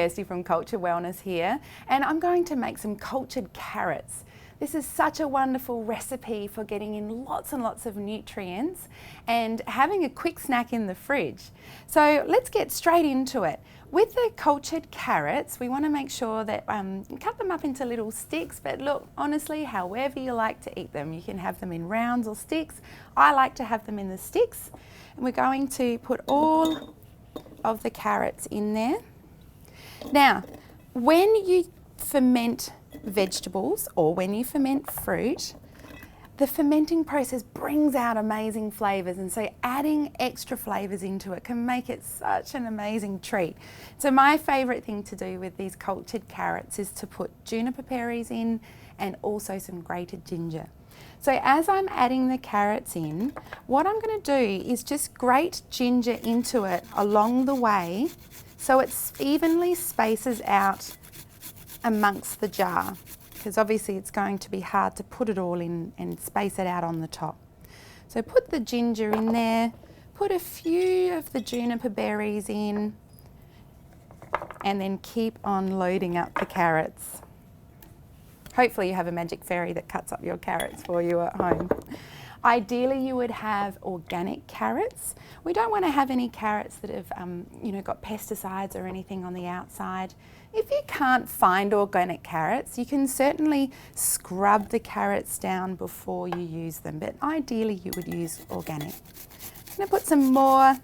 Kirsty from Culture Wellness here, and I'm going to make some cultured carrots. This is such a wonderful recipe for getting in lots and lots of nutrients and having a quick snack in the fridge. So let's get straight into it. With the cultured carrots, we want to make sure that cut them up into little sticks, but look, honestly, however you like to eat them. You can have them in rounds or sticks. I like to have them in the sticks. And we're going to put all of the carrots in there. Now, when you ferment vegetables or when you ferment fruit, the fermenting process brings out amazing flavours, and so adding extra flavours into it can make it such an amazing treat. So my favourite thing to do with these cultured carrots is to put juniper berries in and also some grated ginger. So as I'm adding the carrots in, what I'm going to do is just grate ginger into it along the way so it evenly spaces out amongst the jar, because obviously it's going to be hard to put it all in and space it out on the top. So put the ginger in there, put a few of the juniper berries in, and then keep on loading up the carrots. Hopefully you have a magic fairy that cuts up your carrots for you at home. Ideally you would have organic carrots. We don't want to have any carrots that have got pesticides or anything on the outside. If you can't find organic carrots, you can certainly scrub the carrots down before you use them, but ideally you would use organic. I'm going to put some more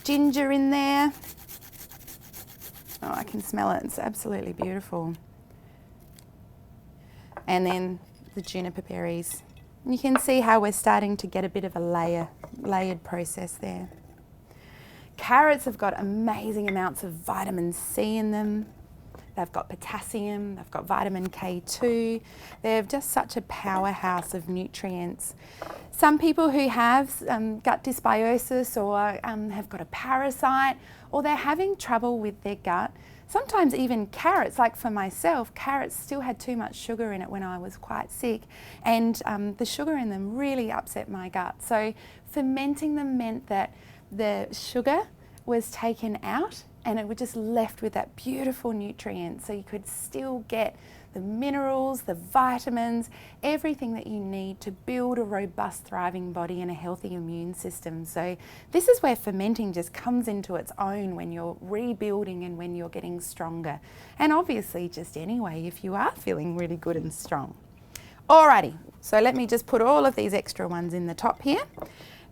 ginger in there. Oh, I can smell it, it's absolutely beautiful. And then the juniper berries. And you can see how we're starting to get a bit of a layered process there. Carrots have got amazing amounts of vitamin C in them. They've got potassium, they've got vitamin K2. They're just such a powerhouse of nutrients. Some people who have gut dysbiosis or have got a parasite, or they're having trouble with their gut, sometimes even carrots, like for myself, carrots still had too much sugar in it when I was quite sick, and the sugar in them really upset my gut. So fermenting them meant that the sugar was taken out and it was just left with that beautiful nutrient, so you could still get the minerals, the vitamins, everything that you need to build a robust, thriving body and a healthy immune system. So this is where fermenting just comes into its own, when you're rebuilding and when you're getting stronger. And obviously just anyway, if you are feeling really good and strong. Alrighty, so let me just put all of these extra ones in the top here.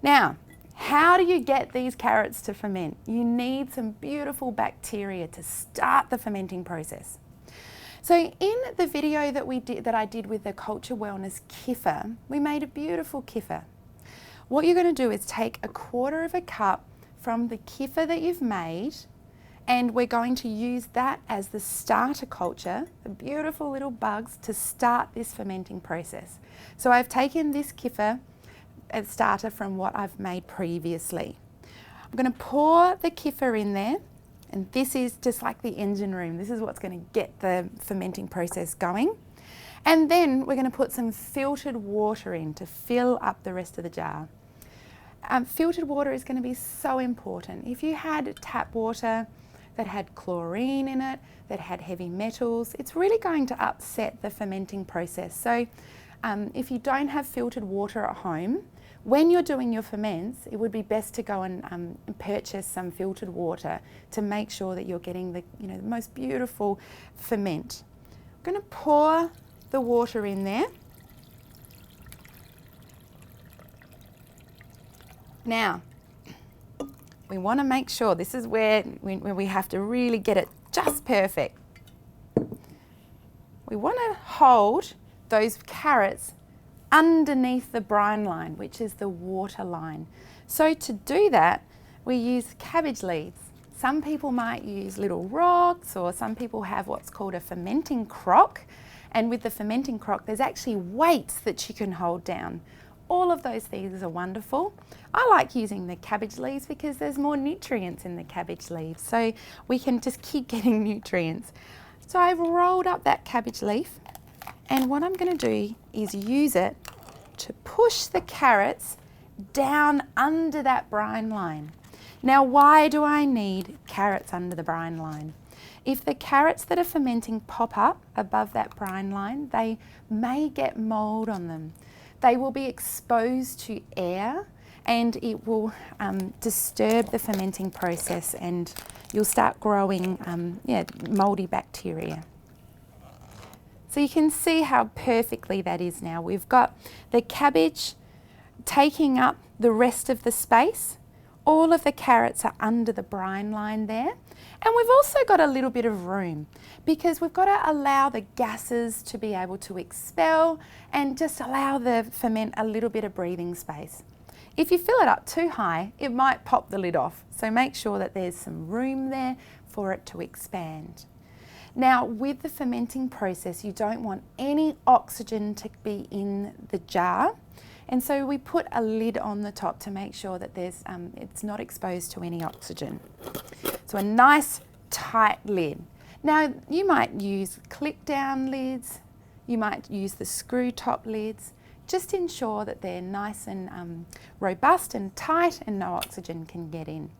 Now, how do you get these carrots to ferment? You need some beautiful bacteria to start the fermenting process. So in the video that I did with the Culture Wellness kefir, we made a beautiful kefir. What you're going to do is take 1/4 cup from the kefir that you've made, and we're going to use that as the starter culture, the beautiful little bugs, to start this fermenting process. So I've taken this kefir as starter from what I've made previously. I'm going to pour the kefir in there. And this is just like the engine room. This is what's going to get the fermenting process going. And then we're going to put some filtered water in to fill up the rest of the jar. Filtered water is going to be so important. If you had tap water that had chlorine in it, that had heavy metals, it's really going to upset the fermenting process. So if you don't have filtered water at home, when you're doing your ferments, it would be best to go and purchase some filtered water to make sure that you're getting the most beautiful ferment. I'm going to pour the water in there. Now, we want to make sure, this is where we have to really get it just perfect. We want to hold those carrots underneath the brine line, which is the water line. So to do that, we use cabbage leaves. Some people might use little rocks, or some people have what's called a fermenting crock. And with the fermenting crock, there's actually weights that you can hold down. All of those things are wonderful. I like using the cabbage leaves because there's more nutrients in the cabbage leaves, so we can just keep getting nutrients. So I've rolled up that cabbage leaf, and what I'm going to do is use it to push the carrots down under that brine line. Now, why do I need carrots under the brine line? If the carrots that are fermenting pop up above that brine line, they may get mould on them. They will be exposed to air and it will disturb the fermenting process, and you'll start growing mouldy bacteria. So you can see how perfectly that is now. We've got the cabbage taking up the rest of the space. All of the carrots are under the brine line there. And we've also got a little bit of room because we've got to allow the gases to be able to expel and just allow the ferment a little bit of breathing space. If you fill it up too high, it might pop the lid off. So make sure that there's some room there for it to expand. Now, with the fermenting process, you don't want any oxygen to be in the jar. And so we put a lid on the top to make sure that it's not exposed to any oxygen. So a nice tight lid. Now, you might use clip down lids, you might use the screw top lids. Just ensure that they're nice and robust and tight and no oxygen can get in.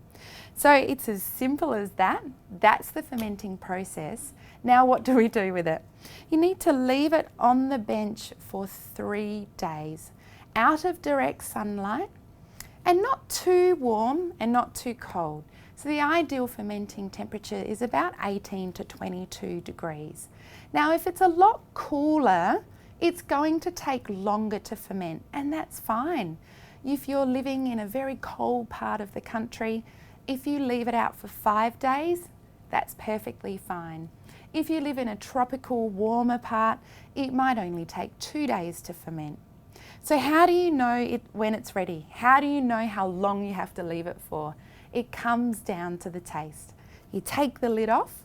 So it's as simple as that. That's the fermenting process. Now what do we do with it? You need to leave it on the bench for 3 days, out of direct sunlight, and not too warm and not too cold. So the ideal fermenting temperature is about 18 to 22 degrees. Now if it's a lot cooler, it's going to take longer to ferment, and that's fine. If you're living in a very cold part of the country, if you leave it out for 5 days, that's perfectly fine. If you live in a tropical, warmer part, it might only take 2 days to ferment. So how do you know when it's ready? How do you know how long you have to leave it for? It comes down to the taste. You take the lid off,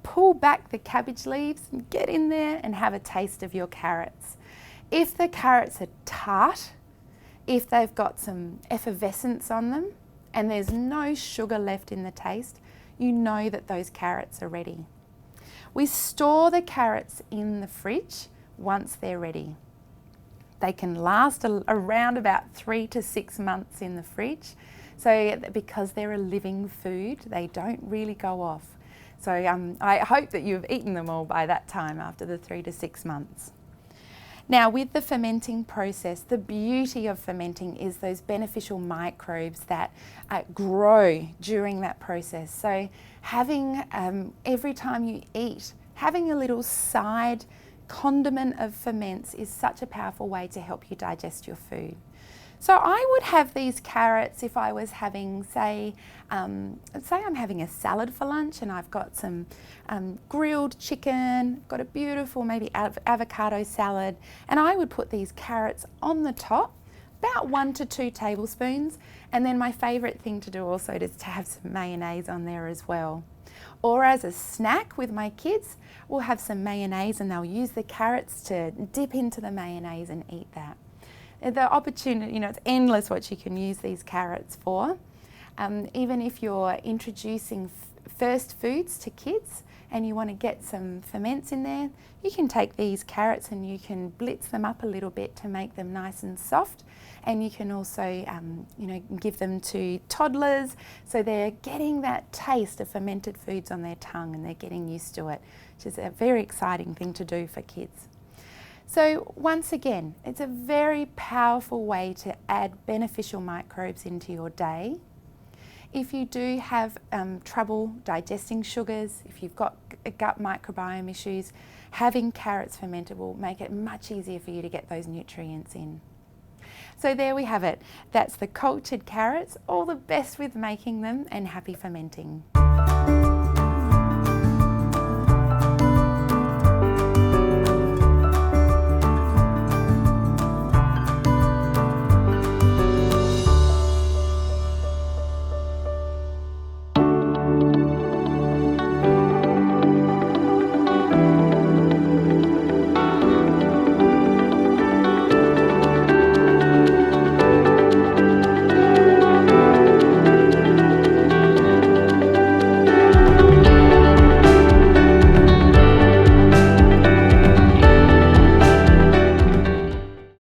pull back the cabbage leaves and get in there and have a taste of your carrots. If the carrots are tart, if they've got some effervescence on them and there's no sugar left in the taste, you know that those carrots are ready. We store the carrots in the fridge once they're ready. They can last around about 3 to 6 months in the fridge. So because they're a living food, they don't really go off. So I hope that you've eaten them all by that time after the 3 to 6 months. Now with the fermenting process, the beauty of fermenting is those beneficial microbes that grow during that process. So having, every time you eat, having a little side condiment of ferments is such a powerful way to help you digest your food. So I would have these carrots if I was having, say I'm having a salad for lunch and I've got some grilled chicken, got a beautiful maybe avocado salad, and I would put these carrots on the top, about 1 to 2 tablespoons, and then my favourite thing to do also is to have some mayonnaise on there as well. Or as a snack with my kids, we'll have some mayonnaise and they'll use the carrots to dip into the mayonnaise and eat that. The opportunity, it's endless what you can use these carrots for. Even if you're introducing first foods to kids and you want to get some ferments in there, you can take these carrots and you can blitz them up a little bit to make them nice and soft. And you can also, give them to toddlers so they're getting that taste of fermented foods on their tongue and they're getting used to it, which is a very exciting thing to do for kids. So once again, it's a very powerful way to add beneficial microbes into your day. If you do have trouble digesting sugars, if you've got gut microbiome issues, having carrots fermented will make it much easier for you to get those nutrients in. So there we have it. That's the cultured carrots. All the best with making them and happy fermenting.